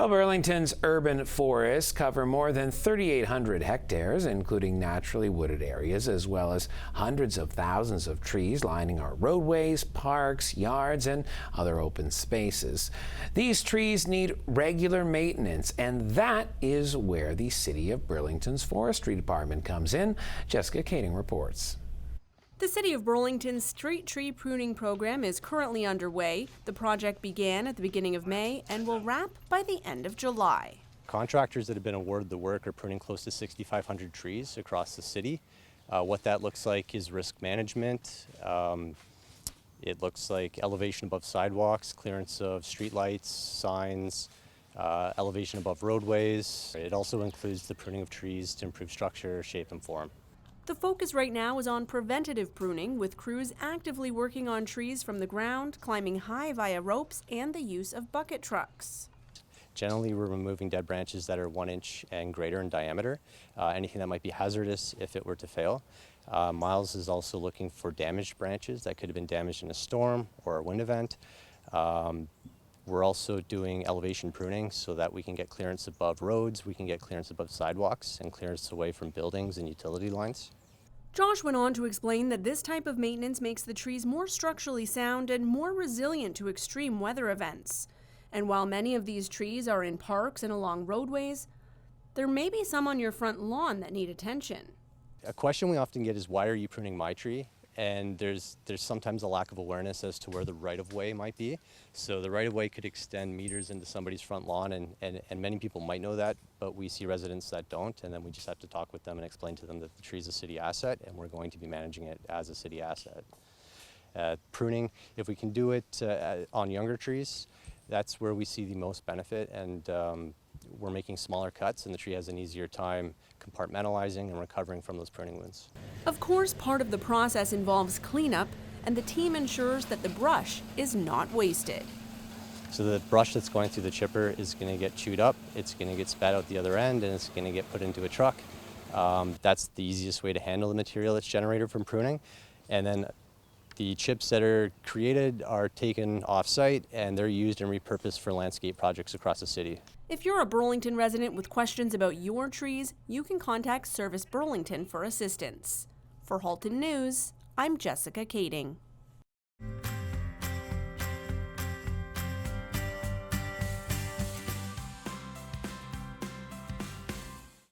Well, Burlington's urban forests cover more than 3,800 hectares, including naturally wooded areas, as well as hundreds of thousands of trees lining our roadways, parks, yards, and other open spaces. These trees need regular maintenance, and that is where the City of Burlington's Forestry Department comes in. Jessica Kaitting reports. The City of Burlington's street tree pruning program is currently underway. The project began at the beginning of May and will wrap by the end of July. Contractors that have been awarded the work are pruning close to 6,500 trees across the city. What that looks like is risk management. It looks like elevation above sidewalks, clearance of streetlights, signs, elevation above roadways. It also includes the pruning of trees to improve structure, shape, and form. The focus right now is on preventative pruning, with crews actively working on trees from the ground, climbing high via ropes, and the use of bucket trucks. Generally, we're removing dead branches that are 1 inch and greater in diameter, anything that might be hazardous if it were to fail. Miles is also looking for damaged branches that could have been damaged in a storm or a wind event. We're also doing elevation pruning so that we can get clearance above roads, we can get clearance above sidewalks, and clearance away from buildings and utility lines. Josh went on to explain that this type of maintenance makes the trees more structurally sound and more resilient to extreme weather events. And while many of these trees are in parks and along roadways, there may be some on your front lawn that need attention. A question we often get is, why are you pruning my tree? And there's sometimes a lack of awareness as to where the right-of-way might be. So the right-of-way could extend meters into somebody's front lawn, and many people might know that, but we see residents that don't, and then we just have to talk with them and explain to them that the tree is a city asset, and we're going to be managing it as a city asset. Pruning, if we can do it on younger trees, that's where we see the most benefit, and we're making smaller cuts, and the tree has an easier time compartmentalizing and recovering from those pruning wounds. Of course, part of the process involves cleanup, and the team ensures that the brush is not wasted. So the brush that's going through the chipper is going to get chewed up, it's going to get spat out the other end, and it's going to get put into a truck. That's the easiest way to handle the material that's generated from pruning. And then the chips that are created are taken off-site, and they're used and repurposed for landscape projects across the city. If you're a Burlington resident with questions about your trees, you can contact Service Burlington for assistance. For Halton News, I'm Jessica Kaitting.